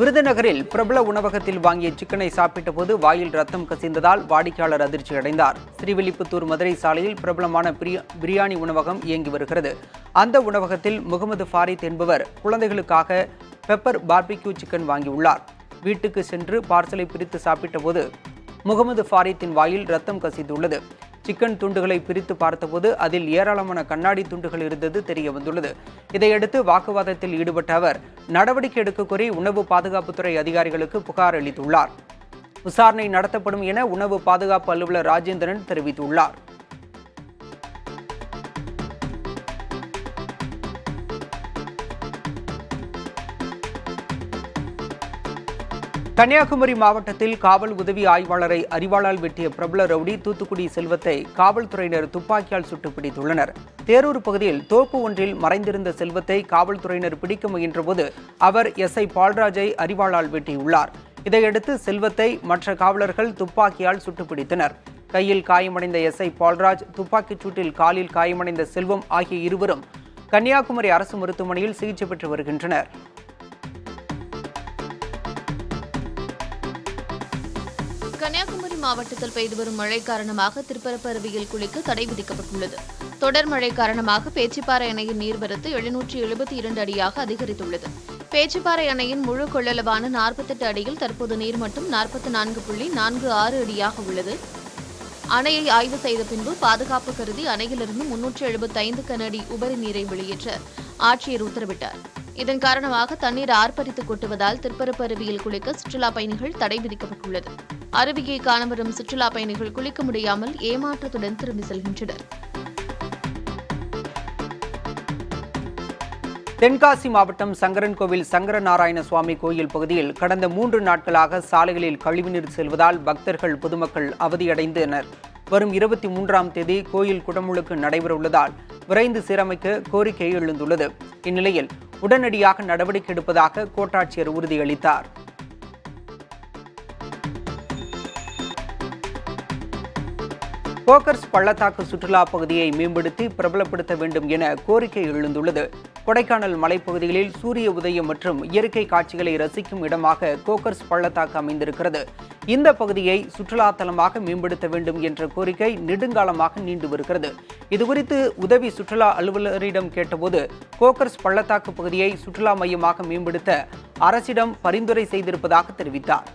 விருதுநகரில் பிரபல உணவகத்தில் வாங்கிய சிக்கனை சாப்பிட்ட போது வாயில் ரத்தம் கசிந்ததால் வாடிக்கையாளர் அதிர்ச்சி அடைந்தார். ஸ்ரீவில்லிபுத்தூர் மதுரை சாலையில் பிரபலமான பிரியாணி உணவகம் இயங்கி வருகிறது. அந்த உணவகத்தில் முகமது ஃபாரித் என்பவர் குழந்தைகளுக்காக பெப்பர் பார்பிக்யூ சிக்கன் வாங்கியுள்ளார். வீட்டுக்கு சென்று பார்சலை பிரித்து சாப்பிட்ட போது முகமது ஃபாரித்தின் வாயில் ரத்தம் கசிந்துள்ளது. சிக்கன் துண்டுகளை பிரித்து பார்த்தபோது அதில் ஏராளமான கண்ணாடி துண்டுகள் இருந்தது தெரிய வந்துள்ளது. இதையடுத்து வாக்குவாதத்தில் ஈடுபட்ட அவர் நடவடிக்கை எடுக்க கோரி உணவு பாதுகாப்புத்துறை அதிகாரிகளுக்கு புகார் அளித்துள்ளார். விசாரணை நடத்தப்படும் என உணவு பாதுகாப்பு அலுவலர் ராஜேந்திரன் தெரிவித்துள்ளார். கன்னியாகுமரி மாவட்டத்தில் காவல் உதவி ஆய்வாளரை அரிவாளால் வெட்டிய பிரபல ரவுடி தூத்துக்குடி செல்வத்தை காவல்துறையினர் துப்பாக்கியால் சுட்டு பிடித்துள்ளனர். தேரூர் பகுதியில் தோப்பு ஒன்றில் மறைந்திருந்த செல்வத்தை காவல்துறையினர் பிடிக்க முயன்றபோது அவர் எஸ்ஐ பால்ராஜை அரிவாளால் வெட்டியுள்ளார். இதையடுத்து செல்வத்தை மற்ற காவலர்கள் துப்பாக்கியால் சுட்டு பிடித்தனர். கையில் காயமடைந்த எஸ்ஐ பால்ராஜ், துப்பாக்கிச் சூட்டில் காலில் காயமடைந்த செல்வம் ஆகிய இருவரும் கன்னியாகுமரி அரசு மருத்துவமனையில் சிகிச்சை பெற்று வருகின்றனர். கன்னியாகுமரி மாவட்டத்தில் பெய்து வரும் மழை காரணமாக திருப்பரப்பு அருவியில் குளிக்க தடை விதிக்கப்பட்டுள்ளது. தொடர் மழை காரணமாக பேச்சிப்பாறை அணையின் நீர்வரத்து 772 அடியாக அதிகரித்துள்ளது. பேச்சிப்பாறை அணையின் முழு கொள்ளளவான 48 அடியில் தற்போது நீர்மட்டம் 44.46 அடியாக உள்ளது. அணையை ஆய்வு செய்த பின்பு பாதுகாப்பு கருதி அணையிலிருந்து 375 கன அடி உபரி நீரை வெளியேற்ற ஆட்சியர் உத்தரவிட்டார். இதன் காரணமாக தண்ணீர் ஆர்ப்பரித்து கொட்டுவதால் திருப்பரப்பு அருவியில் குளிக்க சுற்றுலா பயணிகள் தடை விதிக்கப்பட்டுள்ளது. அருவியை காண வரும் சுற்றுலா பயணிகள் குளிக்க முடியாமல் ஏமாற்றத்துடன் திரும்பி செல்கின்றனர். தென்காசி மாவட்டம் சங்கரன்கோவில் சங்கரநாராயண சுவாமி கோயில் பகுதியில் கடந்த 3 நாட்களாக சாலைகளில் கழிவுநீர் செல்வதால் பக்தர்கள் பொதுமக்கள் அவதியடைந்தனர். வரும் 23ஆம் தேதி கோயில் குடமுழுக்கு நடைபெறவுள்ளதால் விரைந்து சீரமைக்க கோரிக்கை எழுந்துள்ளது. இந்நிலையில் உடனடியாக நடவடிக்கை எடுப்பதாக கோட்டாட்சியர் உறுதியளித்தார். கோக்கர்ஸ் பள்ளத்தாக்கு சுற்றுலா பகுதியை மேம்படுத்தி பிரபலப்படுத்த வேண்டும் என கோரிக்கை எழுந்துள்ளது. கொடைக்கானல் மலைப்பகுதிகளில் சூரிய உதயம் மற்றும் இயற்கை காட்சிகளை ரசிக்கும் இடமாக கோக்கர்ஸ் பள்ளத்தாக்கு அமைந்திருக்கிறது. இந்த பகுதியை சுற்றுலா தலமாக மேம்படுத்த வேண்டும் என்ற கோரிக்கை நெடுங்காலமாக நீண்டு வருகிறது. இதுகுறித்து உதவி சுற்றுலா அலுவலரிடம் கேட்டபோது கோக்கர்ஸ் பள்ளத்தாக்கு பகுதியை சுற்றுலா மையமாக மேம்படுத்த அரசிடம் பரிந்துரை செய்திருப்பதாக தெரிவித்தார்.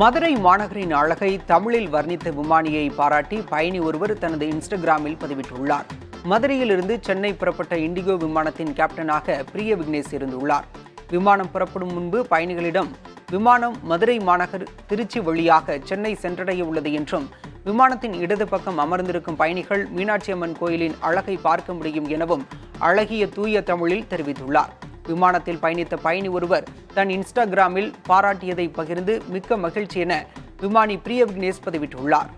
மதுரை மாநகரின் அழகை தமிழில் வர்ணித்த விமானியை பாராட்டி பயணி ஒருவர் தனது இன்ஸ்டாகிராமில் பதிவிட்டுள்ளார். மதுரையிலிருந்து சென்னை புறப்பட்ட இண்டிகோ விமானத்தின் கேப்டனாக பிரிய விக்னேஷ் இருந்துள்ளார். விமானம் புறப்படும் முன்பு பயணிகளிடம் விமானம் மதுரை மாநகர் திருச்சி வழியாக சென்னை சென்றடைய உள்ளது என்றும் விமானத்தின் இடது பக்கம் அமர்ந்திருக்கும் பயணிகள் மீனாட்சி அம்மன் கோயிலின் அழகை பார்க்க முடியும் எனவும் அழகிய தூய தமிழில் தெரிவித்துள்ளார். விமானத்தில் பயணித்த பயணி ஒருவர் தன் இன்ஸ்டாகிராமில் பாராட்டியதை பகிர்ந்து மிக்க மகிழ்ச்சி என விமானி பிரிய விக்னேஷ் பதிவிட்டுள்ளார்.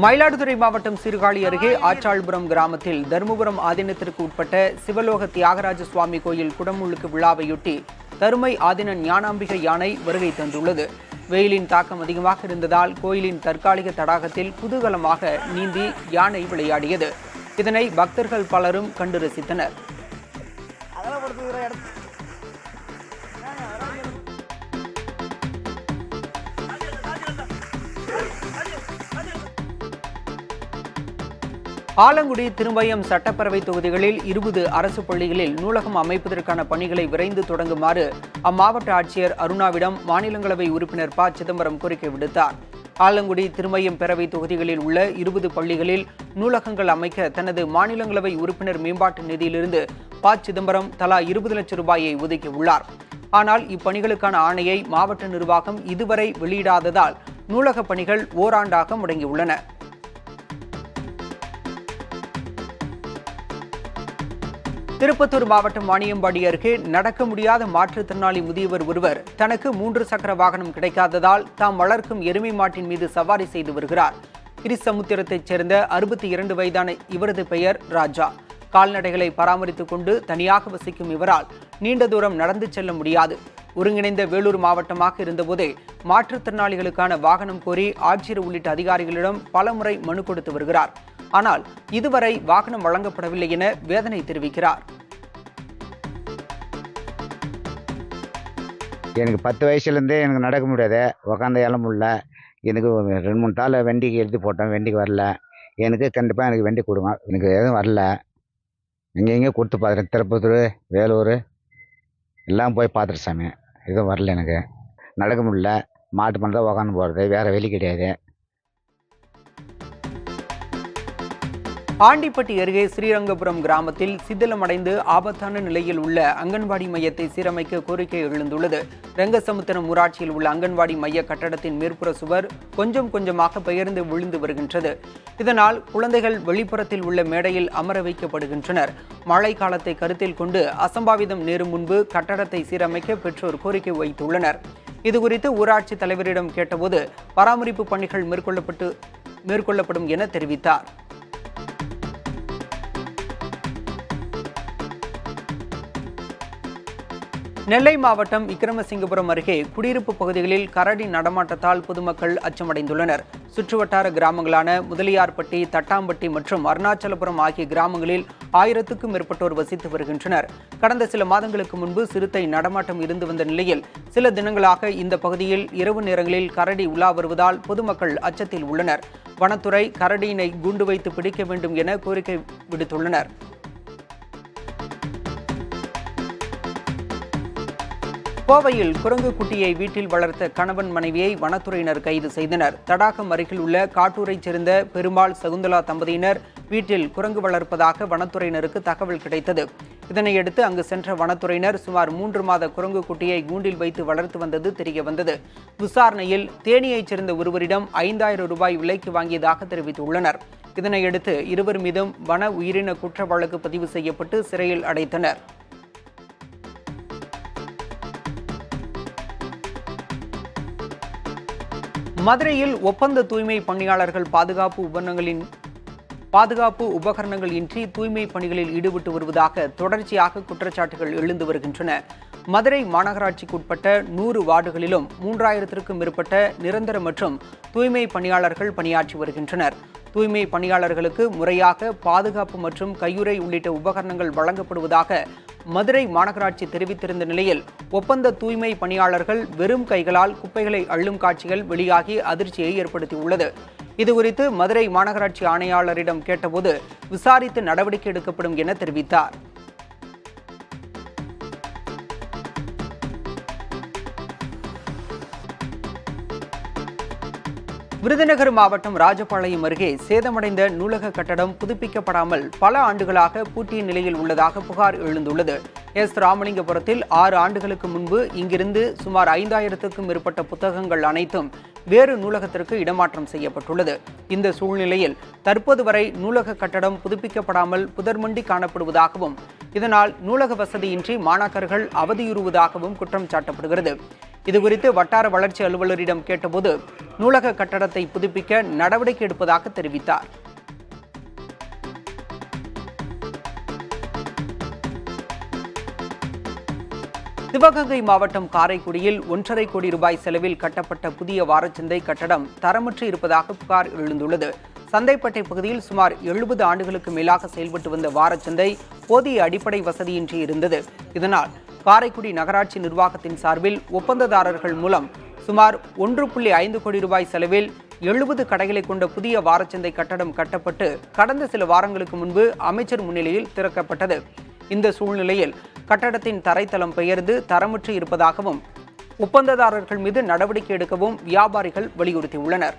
மயிலாடுதுறை மாவட்டம் சீர்காழி அருகே ஆச்சாள்புரம் கிராமத்தில் தருமபுரம் ஆதீனத்திற்கு உட்பட்ட சிவலோக தியாகராஜ சுவாமி கோயில் குடமுழுக்கு விழாவையொட்டி தருமை ஆதீன ஞானாம்பிகை யானை வருகை தந்துள்ளது. வெயிலின் தாக்கம் அதிகமாக இருந்ததால் கோயிலின் தற்காலிக தடாகத்தில் குதூகலமாக நீந்தி யானை விளையாடியது. இதனை பக்தர்கள் பலரும் கண்டு ரசித்தனர். ஆலங்குடி, திருமயம் சட்டப்பேரவை தொகுதிகளில் 20 அரசு பள்ளிகளில் நூலகம் அமைப்பதற்கான பணிகளை விரைந்து தொடங்குமாறு அம்மாவட்ட ஆட்சியர் அருணாவிடம் மாநிலங்களவை உறுப்பினர் ப. சிதம்பரம் கோரிக்கை விடுத்தார். ஆலங்குடி, திருமயம் பேரவை தொகுதிகளில் உள்ள 20 பள்ளிகளில் நூலகங்கள் அமைக்க தனது மாநிலங்களவை உறுப்பினர் மேம்பாட்டு நிதியிலிருந்து ப. சிதம்பரம் தலா 20 லட்சம் ரூபாயை ஒதுக்கியுள்ளார். ஆனால் இப்பணிகளுக்கான ஆணையை மாவட்ட நிர்வாகம் இதுவரை வெளியிடாததால் நூலக பணிகள் ஓராண்டாக முடங்கியுள்ளன. திருப்பத்தூர் மாவட்டம் வாணியம்பாடி அருகே நடக்க முடியாத மாற்றுத்திறனாளி முதியவர் ஒருவர் தனக்கு 3 சக்கர வாகனம் கிடைக்காததால் தாம் வளர்க்கும் எருமை மாட்டின் மீது சவாரி செய்து வருகிறார். கிரிசமுத்திரத்தைச் சேர்ந்த 62 வயதான இவரது பெயர் ராஜா. கால்நடைகளை பராமரித்துக் கொண்டு தனியாக வசிக்கும் இவரால் நீண்ட தூரம் நடந்து செல்ல முடியாது. ஒருங்கிணைந்த வேலூர் மாவட்டமாக இருந்தபோதே மாற்றுத்திறனாளிகளுக்கான வாகனம் கோரி ஆட்சியர் உள்ளிட்ட அதிகாரிகளிடம் பலமுறை மனு கொடுத்து வருகிறார். ஆனால் இதுவரை வாகனம் வழங்கப்படவில்லை என வேதனை தெரிவிக்கிறார். எனக்கு 10 வயசுலேருந்தே எனக்கு நடக்க முடியாது, உக்காந்த இடம் முடியல. எனக்கு 2-3 தாள் வண்டிக்கு எழுதி போட்டேன், வண்டிக்கு வரல. எனக்கு கண்டிப்பாக எனக்கு வண்டி கொடுங்க. எனக்கு எதுவும் வரல. எங்கெங்கே கொடுத்து பார்த்துட்டேன், திருப்பத்தூர், வேலூர் எல்லாம் போய் பார்த்துட்டு சாமி, எதுவும் வரல. எனக்கு நடக்க முடியல. மாட்டு பண்ண தான் உக்காந்து போகிறது, வேறு வெளி கிடையாது. ஆண்டிப்பட்டி அருகே ஸ்ரீரங்கபுரம் கிராமத்தில் சிதிலமடைந்து ஆபத்தான நிலையில் உள்ள அங்கன்வாடி மையத்தை சீரமைக்க கோரிக்கை எழுந்துள்ளது. ரெங்கசமுத்திரம் ஊராட்சியில் உள்ள அங்கன்வாடி மைய கட்டடத்தின் மேற்புற சுவர் கொஞ்சம் கொஞ்சமாக பெயர்ந்து விழுந்து வருகின்றது. இதனால் குழந்தைகள் வெளிப்புறத்தில் உள்ள மேடையில் அமர வைக்கப்படுகின்றனர். மழை காலத்தை கருத்தில் கொண்டு அசம்பாவிதம் நேரும் முன்பு கட்டடத்தை சீரமைக்க பெற்றோர் கோரிக்கை வைத்துள்ளனர். இதுகுறித்து ஊராட்சி தலைவரிடம் கேட்டபோது பராமரிப்பு பணிகள் மேற்கொள்ளப்படும் என தெரிவித்தார். நெல்லை மாவட்டம் விக்கிரமசிங்கபுரம் அருகே குடியிருப்பு பகுதிகளில் கரடி நடமாட்டத்தால் பொதுமக்கள் அச்சமடைந்துள்ளனர். சுற்றுவட்டார கிராமங்களான முதலியார்பட்டி, தட்டாம்பட்டி மற்றும் அருணாச்சலபுரம் ஆகிய கிராமங்களில் 1000க்கும் மேற்பட்டோர் வசித்து வருகின்றனர். கடந்த சில மாதங்களுக்கு முன்பு சிறுத்தை நடமாட்டம் இருந்து வந்த நிலையில் சில தினங்களாக இந்த பகுதியில் இரவு நேரங்களில் கரடி உலா வருவதால் பொதுமக்கள் அச்சத்தில் உள்ளனர். வனத்துறை கரடியினை குண்டு வைத்து பிடிக்க வேண்டும் என கோரிக்கை விடுத்துள்ளனர். கோவையில் குரங்கு குட்டியை வீட்டில் வளர்த்த கணவன் மனைவியை வனத்துறையினர் கைது செய்தனர். தடாகம் அருகில் உள்ள காட்டூரைச் சேர்ந்த பெருமாள், சகுந்தலா தம்பதியினர் வீட்டில் குரங்கு வளர்ப்பதாக வனத்துறையினருக்கு தகவல் கிடைத்தது. இதனையடுத்து அங்கு சென்ற வனத்துறையினர் சுமார் 3 மாத குரங்கு குட்டியை கூண்டில் வைத்து வளர்த்து வந்தது தெரியவந்தது. விசாரணையில் தேனியைச் சேர்ந்த ஒருவரிடம் 5000 ரூபாய் விலைக்கு வாங்கியதாக தெரிவித்துள்ளனர். இதனையடுத்து இருவர் மீதும் வன உயிரின குற்ற வழக்கு பதிவு செய்யப்பட்டு சிறையில் அடைத்தனர். மதுரையில் ஒப்பந்த தூய்மை பணியாளர்கள் பாதுகாப்பு உபகரணங்கள் இன்றி தூய்மை பணிகளில் ஈடுபட்டு வருவதாக தொடர்ச்சியாக குற்றச்சாட்டுகள் எழுந்து வருகின்றன. மதுரை மாநகராட்சிக்குட்பட்ட 100 வார்டுகளிலும் 3000க்கும் மேற்பட்ட நிரந்தர மற்றும் தூய்மை பணியாளர்கள் பணியாற்றி வருகின்றனர். தூய்மை பணியாளர்களுக்கு முறையாக பாதுகாப்பு மற்றும் கையுறை உள்ளிட்ட உபகரணங்கள் வழங்கப்படுவதாக மதுரை மாநகராட்சி தெரிவித்திருந்த நிலையில் ஒப்பந்த தூய்மை பணியாளர்கள் வெறும் கைகளால் குப்பைகளை அள்ளும் காட்சிகள் வெளியாகி அதிர்ச்சியை ஏற்படுத்தியுள்ளது. இதுகுறித்து மதுரை மாநகராட்சி ஆணையாளரிடம் கேட்டபோது விசாரித்து நடவடிக்கை எடுக்கப்படும் என தெரிவித்தார். விருதுநகர் மாவட்டம் ராஜபாளையம் அருகே சேதமடைந்த நூலக கட்டடம் புதுப்பிக்கப்படாமல் பல ஆண்டுகளாக பூட்டிய நிலையில் உள்ளதாக புகார் எழுந்துள்ளது. ராமலிங்கபுரத்தில் 6 ஆண்டுகளுக்கு முன்பு இங்கிருந்து சுமார் 5000க்கும் மேற்பட்ட புத்தகங்கள் அனைத்தும் வேறு நூலகத்திற்கு இடமாற்றம் செய்யப்பட்டுள்ளது. இந்த சூழ்நிலையில் தற்போது வரை நூலக கட்டடம் புதுப்பிக்கப்படாமல் புதர்மண்டி காணப்படுவதாகவும் இதனால் நூலக வசதியின்றி மாணாக்கர்கள் அவதியுறுவதாகவும் குற்றம் சாட்டப்படுகிறது. இதுகுறித்து வட்டார வளர்ச்சி அலுவலரிடம் கேட்டபோது நூலக கட்டடத்தை புதுப்பிக்க நடவடிக்கை எடுப்பதாக தெரிவித்தார். சிவகங்கை மாவட்டம் காரைக்குடியில் 1.5 கோடி ரூபாய் செலவில் கட்டப்பட்ட புதிய வாரச்சந்தை கட்டடம் தரமற்று இருப்பதாக புகார் எழுந்துள்ளது. சந்தைப்பட்டை பகுதியில் சுமார் 70 ஆண்டுகளுக்கு மேலாக செயல்பட்டு வந்த வாரச்சந்தை போதிய அடிப்படை வசதியின்றி இருந்தது. இதனால் காரைக்குடி நகராட்சி நிர்வாகத்தின் சார்பில் ஒப்பந்ததாரர்கள் மூலம் சுமார் 1.5 கோடி ரூபாய் செலவில் 70 கடைகளை கொண்ட புதிய வாரச்சந்தை கட்டடம் கட்டப்பட்டு கடந்த சில வாரங்களுக்கு முன்பு அமைச்சர் முன்னிலையில் திறக்கப்பட்டது. இந்த சூழ்நிலையில் கட்டடத்தின் தரைத்தளம் பெயர்ந்து தரமற்று இருப்பதாகவும் ஒப்பந்ததாரர்கள் மீது நடவடிக்கை எடுக்கவும் வியாபாரிகள் வலியுறுத்தியுள்ளனர்.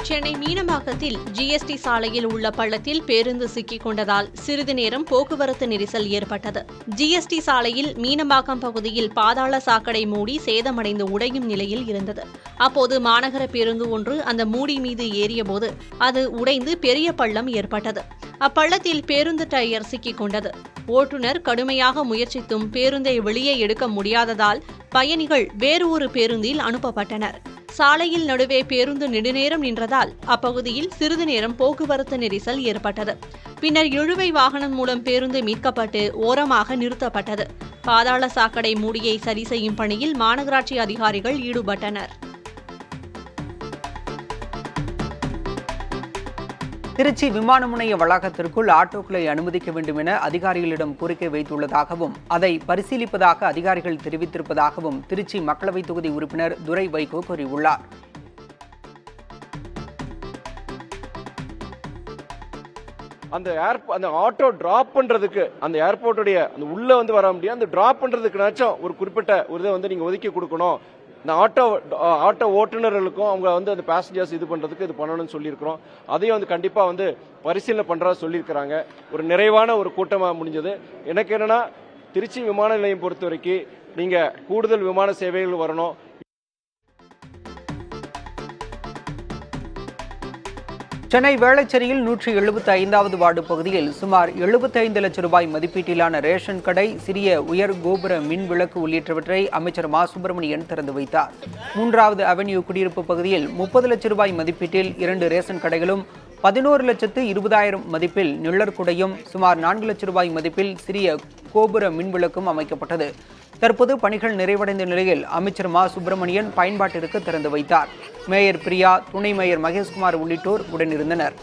சென்னை மீனம்பாக்கத்தில் ஜிஎஸ்டி சாலையில் உள்ள பள்ளத்தில் பேருந்து சிக்கிக் கொண்டதால் சிறிது நேரம் போக்குவரத்து நெரிசல் ஏற்பட்டது. ஜிஎஸ்டி சாலையில் மீனம்பாக்கம் பகுதியில் பாதாள சாக்கடை மூடி சேதமடைந்து உடையும் நிலையில் இருந்தது. அப்போது மாநகர பேருந்து ஒன்று அந்த மூடி மீது ஏறியபோது அது உடைந்து பெரிய பள்ளம் ஏற்பட்டது. அப்பள்ளத்தில் பேருந்து டயர் சிக்கிக் கொண்டது. ஓட்டுநர் கடுமையாக முயற்சித்தும் பேருந்தை வெளியே எடுக்க முடியாததால் பயணிகள் வேறு ஒரு பேருந்தில் அனுப்பப்பட்டனர். சாலையில் நடுவே பேருந்து நெடுநேரம் நின்றதால் அப்பகுதியில் சிறிது நேரம் போக்குவரத்து நெரிசல் ஏற்பட்டது. பின்னர் இழுவை வாகனம் மூலம் பேருந்து மீட்கப்பட்டு ஓரமாக நிறுத்தப்பட்டது. பாதாள சாக்கடை மூடியை சரி செய்யும் பணியில் மாநகராட்சி அதிகாரிகள் ஈடுபட்டனர். திருச்சி விமான முனைய வளாகத்திற்குள் ஆட்டோக்களை அனுமதிக்க வேண்டும் என அதிகாரிகளிடம் கோரிக்கை வைத்துள்ளதாகவும் அதை பரிசீலிப்பதாக அதிகாரிகள் தெரிவித்திருப்பதாகவும் திருச்சி மக்களவைத் தொகுதி உறுப்பினர் துரை வைகோ கூறியுள்ளார். அந்த ஆட்டோ டிராப் பண்றதுக்கு அந்த ஏர்போர்ட்டுடைய அந்த உள்ள வந்து வர முடியாது. அந்த டிராப் பண்றதுக்குனாச்சும் ஒரு குறிப்பிட்ட ஒரு இதை வந்து நீங்க ஒதுக்கி கொடுக்கணும். இந்த ஆட்டோ ஓட்டுநர்களுக்கும் அவங்க வந்து அந்த பேசஞ்சர்ஸ் இது பண்றதுக்கு இது பண்ணணும்னு சொல்லியிருக்கிறோம். அதையும் வந்து கண்டிப்பா வந்து பரிசீலனை பண்றதா சொல்லியிருக்கிறாங்க. ஒரு நிறைவான ஒரு கூட்டமா முடிஞ்சது. எனக்கு என்னன்னா திருச்சி விமான நிலையம் பொறுத்த வரைக்கும் நீங்க கூடுதல் விமான சேவைகள் வரணும். சென்னை வேளச்சேரியில் 175வது வார்டு பகுதியில் சுமார் 75 லட்சம் ரூபாய் மதிப்பீட்டிலான ரேஷன் கடை, சிறிய உயர் கோபுர மின் விளக்கு உள்ளிட்டவற்றை அமைச்சர் மா சுப்பிரமணியன் திறந்து வைத்தார். 3வது அவென்யூ குடியிருப்பு பகுதியில் 30 லட்சம் ரூபாய் மதிப்பீட்டில் 2 ரேஷன் கடைகளும், 11,20,000 மதிப்பில் நிழற்குடையும், சுமார் 4 லட்சம் ரூபாய் மதிப்பில் சிறிய கோபுர மின்விளக்கும் அமைக்கப்பட்டது. தற்போது பணிகள் நிறைவடைந்த நிலையில் அமைச்சர் மா சுப்பிரமணியன் பயன்பாட்டிற்கு திறந்து வைத்தார். மேயர் பிரியா, துணை மேயர் மகேஷ்குமார் உள்ளிட்டோர் உடனிருந்தனர்.